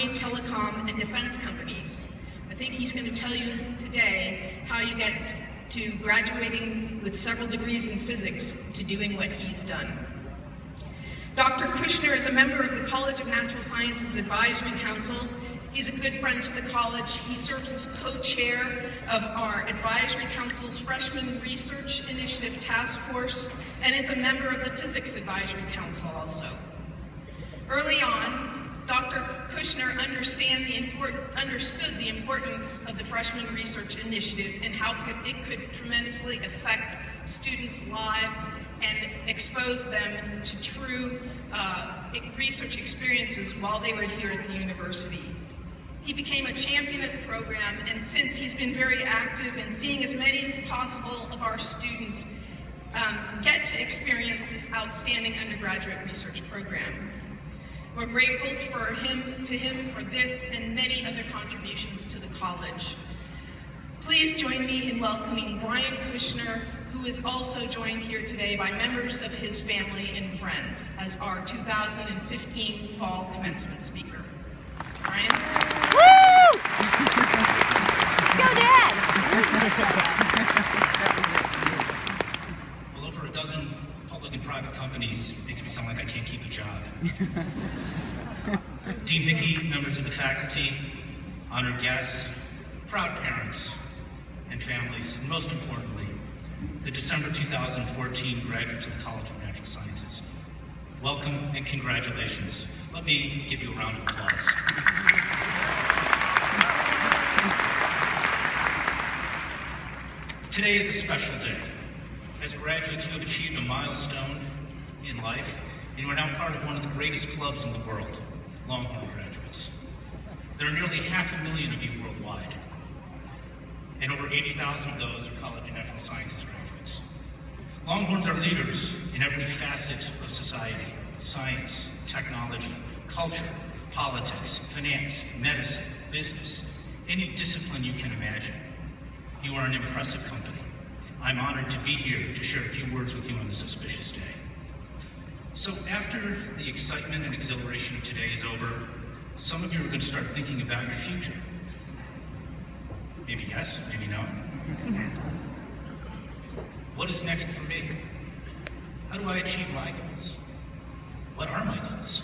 telecom, and defense companies. I think he's going to tell you today how you get to graduating with several degrees in physics to doing what he's done. Dr. Kushner is a member of the College of Natural Sciences Advisory Council. He's a good friend to the college. He serves as co-chair of our Advisory Council's Freshman Research Initiative Task Force and is a member of the Physics Advisory Council also. Early on, Dr. Kushner understood the importance of the Freshman Research Initiative and how it could tremendously affect students' lives and expose them to true research experiences while they were here at the university. He became a champion of the program, and since he's been very active in seeing as many as possible of our students get to experience this outstanding undergraduate research program. We're grateful to him for this and many other contributions to the college. Please join me in welcoming Brian Kushner, who is also joined here today by members of his family and friends as our 2015 fall commencement speaker. Brian? Woo! Go, Dad! Well, over a dozen public and private companies makes me sound like I can't keep a job. Dean Hickey, members of the faculty, honored guests, proud parents and families, and most importantly, the December 2014 graduates of the College of Natural Sciences. Welcome and congratulations. Let me give you a round of applause. Today is a special day. As graduates, you have achieved a milestone in life, and you are now part of one of the greatest clubs in the world, Longhorn graduates. There are nearly 500,000 of you worldwide, and over 80,000 of those are College of Natural Sciences graduates. Longhorns are leaders in every facet of society: science, technology, culture, politics, finance, medicine, business, any discipline you can imagine. You are an impressive company. I'm honored to be here to share a few words with you on this auspicious day. So after the excitement and exhilaration of today is over, some of you are going to start thinking about your future. Maybe yes, maybe no. What is next for me? How do I achieve my goals? What are my goals?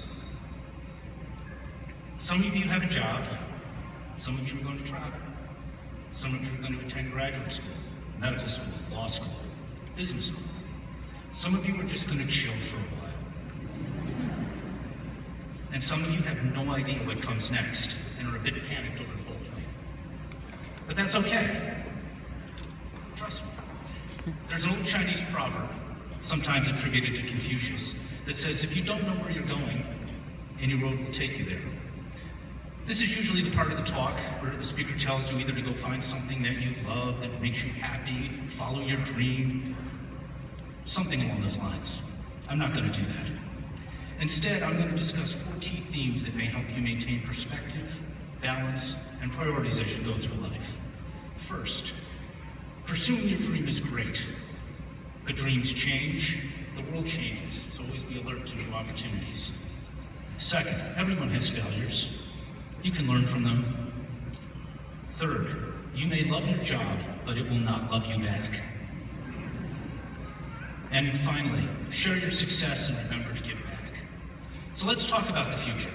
Some of you have a job. Some of you are going to travel. Some of you are going to attend graduate school, medical school, law school, business school. Some of you are just going to chill for a while. And some of you have no idea what comes next and are a bit panicked over the whole thing. But that's okay. Trust me. There's an old Chinese proverb, sometimes attributed to Confucius, that says, if you don't know where you're going, any road will take you there. This is usually the part of the talk where the speaker tells you either to go find something that you love, that makes you happy, follow your dream, something along those lines. I'm not going to do that. Instead, I'm going to discuss 4 key themes that may help you maintain perspective, balance, and priorities as you go through life. First, pursuing your dream is great, but dreams change, the world changes, so always be alert to new opportunities. Second, everyone has failures. You can learn from them. Third, you may love your job, but it will not love you back. And finally, share your success and remember to give back. So let's talk about the future.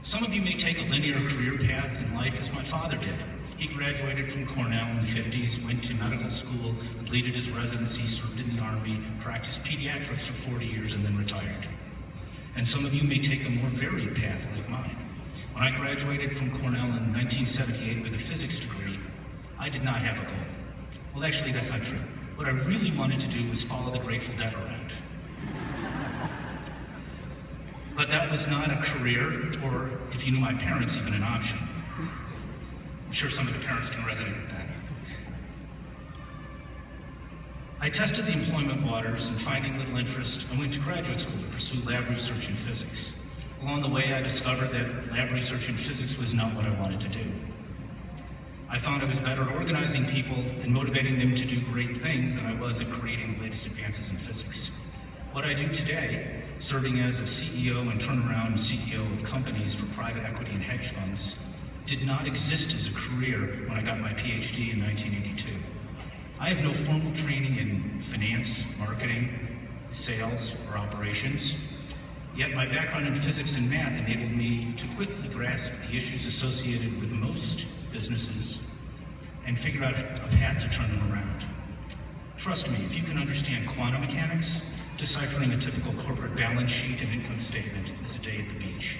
Some of you may take a linear career path in life as my father did. He graduated from Cornell in the 50s, went to medical school, completed his residency, served in the Army, practiced pediatrics for 40 years, and then retired. And some of you may take a more varied path like mine. When I graduated from Cornell in 1978 with a physics degree, I did not have a goal. Well, actually, that's not true. What I really wanted to do was follow the Grateful Dead around. But that was not a career, or if you knew my parents, even an option. I'm sure some of the parents can resonate with that. I tested the employment waters, and finding little interest, I went to graduate school to pursue lab research in physics. Along the way, I discovered that lab research in physics was not what I wanted to do. I found I was better at organizing people and motivating them to do great things than I was at creating the latest advances in physics. What I do today serving as a CEO and turnaround CEO of companies for private equity and hedge funds, did not exist as a career when I got my PhD in 1982. I have no formal training in finance, marketing, sales, or operations, yet my background in physics and math enabled me to quickly grasp the issues associated with most businesses and figure out a path to turn them around. Trust me, if you can understand quantum mechanics, deciphering a typical corporate balance sheet and income statement is a day at the beach.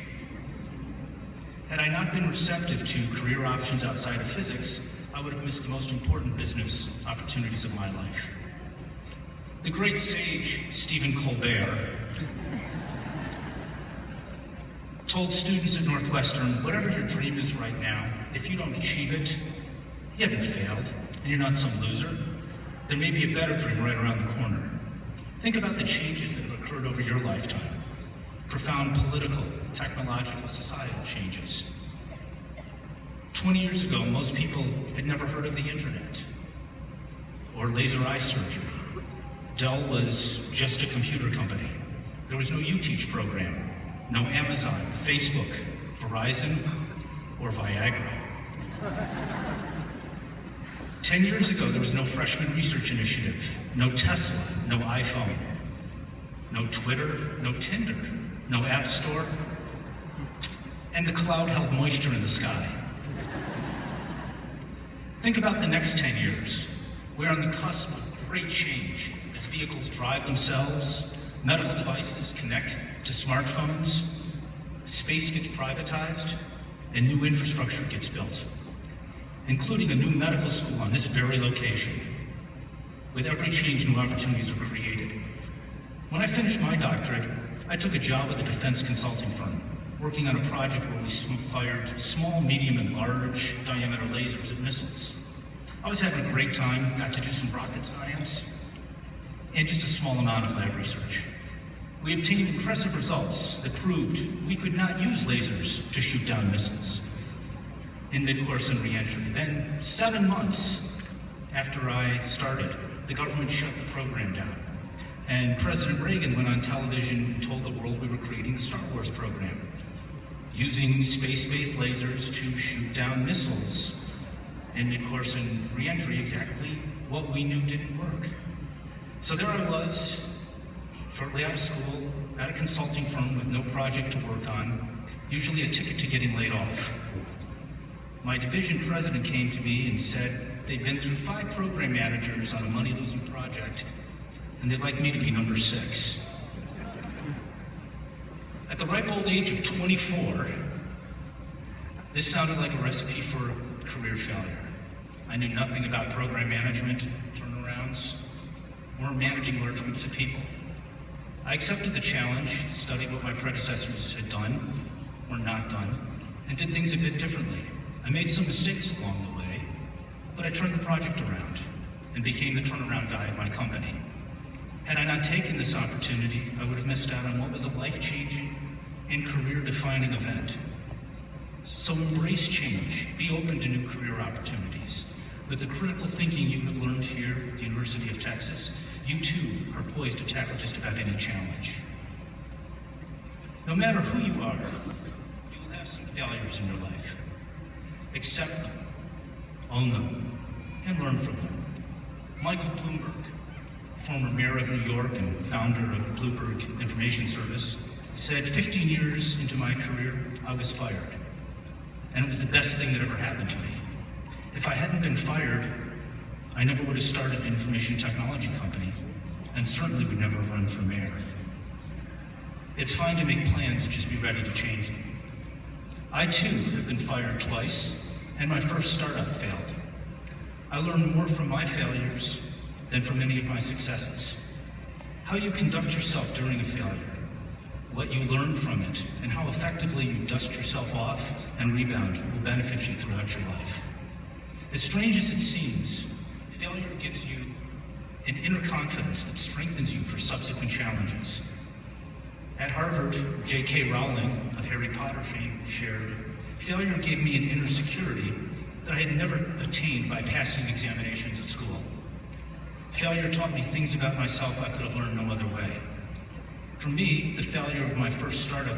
Had I not been receptive to career options outside of physics, I would have missed the most important business opportunities of my life. The great sage Stephen Colbert told students at Northwestern, whatever your dream is right now, if you don't achieve it, you haven't failed, and you're not some loser. There may be a better dream right around the corner. Think about the changes that have occurred over your lifetime. Profound political, technological, societal changes. 20 years ago, most people had never heard of the internet or laser eye surgery. Dell was just a computer company. There was no UTeach program, no Amazon, Facebook, Verizon, or Viagra. 10 years ago, there was no freshman research initiative, no Tesla, no iPhone, no Twitter, no Tinder, no App Store, and the cloud held moisture in the sky. Think about the next 10 years. We're on the cusp of great change as vehicles drive themselves, medical devices connect to smartphones, space gets privatized, and new infrastructure gets built, including a new medical school on this very location. With every change, new opportunities are created. When I finished my doctorate, I took a job at a defense consulting firm, working on a project where we fired small, medium, and large diameter lasers at missiles. I was having a great time, got to do some rocket science, and just a small amount of lab research. We obtained impressive results that proved we could not use lasers to shoot down missiles in mid-course and re-entry. Then, 7 months after I started, the government shut the program down. And President Reagan went on television and told the world we were creating the Star Wars program, using space-based lasers to shoot down missiles in mid-course and re-entry, exactly what we knew didn't work. So there I was, shortly out of school, at a consulting firm with no project to work on, usually a ticket to getting laid off. My division president came to me and said they'd been through 5 program managers on a money-losing project, and they'd like me to be number 6. At the ripe old age of 24, this sounded like a recipe for career failure. I knew nothing about program management, turnarounds, or managing large groups of people. I accepted the challenge, studied what my predecessors had done or not done, and did things a bit differently. I made some mistakes along the way, but I turned the project around and became the turnaround guy at my company. Had I not taken this opportunity, I would have missed out on what was a life-changing and career-defining event. So embrace change, be open to new career opportunities. With the critical thinking you have learned here at the University of Texas, you too are poised to tackle just about any challenge. No matter who you are, you will have some failures in your life. Accept them, own them, and learn from them. Michael Bloomberg, former mayor of New York and founder of Bloomberg Information Service, said 15 years into my career, I was fired. And it was the best thing that ever happened to me. If I hadn't been fired, I never would have started an information technology company, and certainly would never have run for mayor. It's fine to make plans, just be ready to change them. I too have been fired twice, and my first startup failed. I learned more from my failures than from any of my successes. How you conduct yourself during a failure, what you learn from it, and how effectively you dust yourself off and rebound will benefit you throughout your life. As strange as it seems, failure gives you an inner confidence that strengthens you for subsequent challenges. At Harvard, J.K. Rowling of Harry Potter fame shared, failure gave me an inner security that I had never attained by passing examinations at school. Failure taught me things about myself I could have learned no other way. For me, the failure of my first startup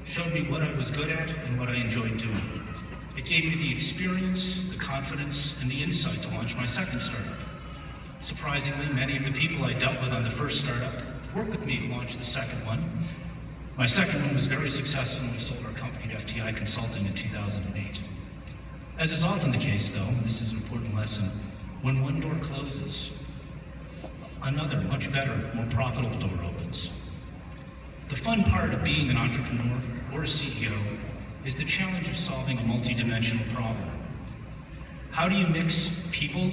showed me what I was good at and what I enjoyed doing. It gave me the experience, the confidence, and the insight to launch my second startup. Surprisingly, many of the people I dealt with on the first startup worked with me to launch the second one. My second one was very successful, and we sold our company to FTI Consulting in 2008. As is often the case, though, and this is an important lesson, when one door closes, another, much better, more profitable door opens. The fun part of being an entrepreneur or a CEO is the challenge of solving a multidimensional problem. How do you mix people,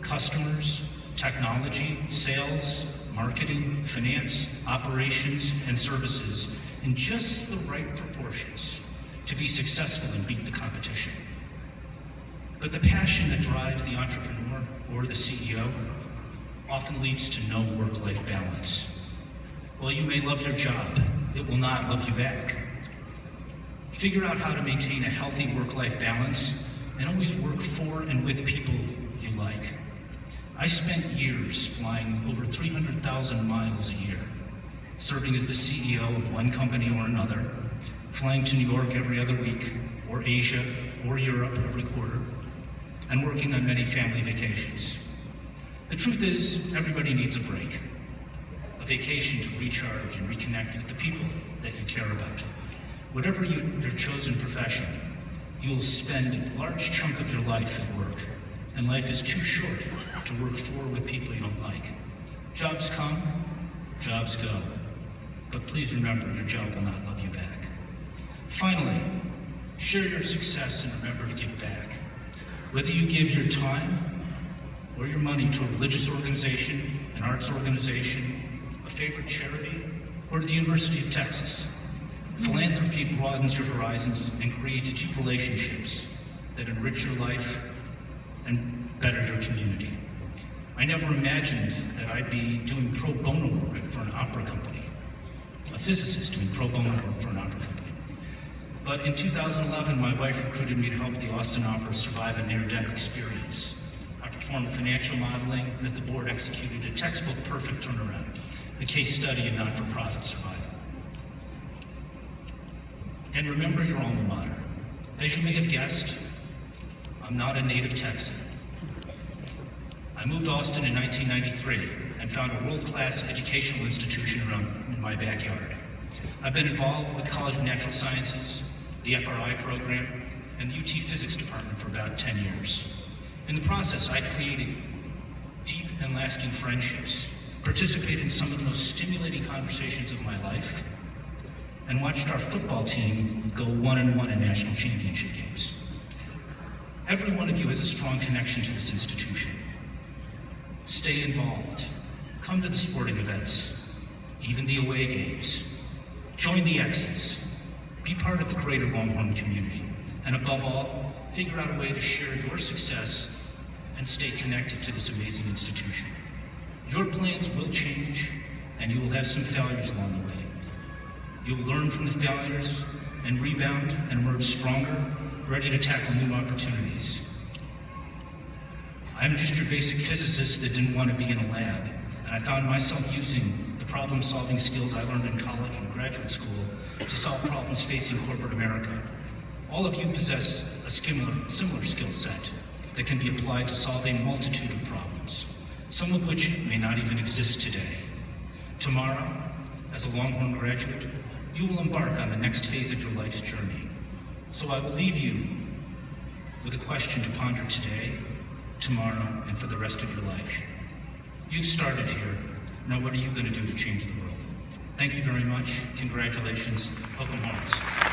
customers, technology, sales, marketing, finance, operations, and services in just the right proportions to be successful and beat the competition? But the passion that drives the entrepreneur or the CEO often leads to no work-life balance. While you may love your job, it will not love you back. Figure out how to maintain a healthy work-life balance and always work for and with people you like. I spent years flying over 300,000 miles a year, serving as the CEO of one company or another, flying to New York every other week, or Asia, or Europe every quarter, and working on many family vacations. The truth is, everybody needs a break, a vacation to recharge and reconnect with the people that you care about. Whatever your chosen profession, you will spend a large chunk of your life at work, and life is too short to work for with people you don't like. Jobs come, jobs go, but please remember your job will not love you back. Finally, share your success and remember to give back. Whether you give your time or your money to a religious organization, an arts organization, a favorite charity, or to the University of Texas, philanthropy broadens your horizons and creates deep relationships that enrich your life and better your community. I never imagined that I'd be doing pro bono work for an opera company, a physicist doing pro bono work for an opera company. But in 2011, my wife recruited me to help the Austin Opera survive a near-death experience. I performed financial modeling as the board executed a textbook perfect turnaround, a case study in not-for-profit survival. And remember your alma mater. As you may have guessed, I'm not a native Texan. I moved to Austin in 1993 and found a world-class educational institution around in my backyard. I've been involved with College of Natural Sciences, the FRI program, and the UT Physics Department for about 10 years. In the process, I created deep and lasting friendships, participated in some of the most stimulating conversations of my life, and watched our football team go 1-1 in national championship games. Every one of you has a strong connection to this institution. Stay involved. Come to the sporting events, even the away games. Join the X's. Be part of the greater Longhorn community. And above all, figure out a way to share your success and stay connected to this amazing institution. Your plans will change, and you will have some failures along the way. You will learn from the failures and rebound and emerge stronger, ready to tackle new opportunities. I'm just your basic physicist that didn't want to be in a lab, and I found myself using the problem-solving skills I learned in college and graduate school to solve problems facing corporate America. All of you possess a similar skill set that can be applied to solve a multitude of problems, some of which may not even exist today. Tomorrow, as a Longhorn graduate, you will embark on the next phase of your life's journey. So I will leave you with a question to ponder today, tomorrow, and for the rest of your life. You've started here. Now what are you going to do to change the world? Thank you very much. Congratulations. Welcome, Horns.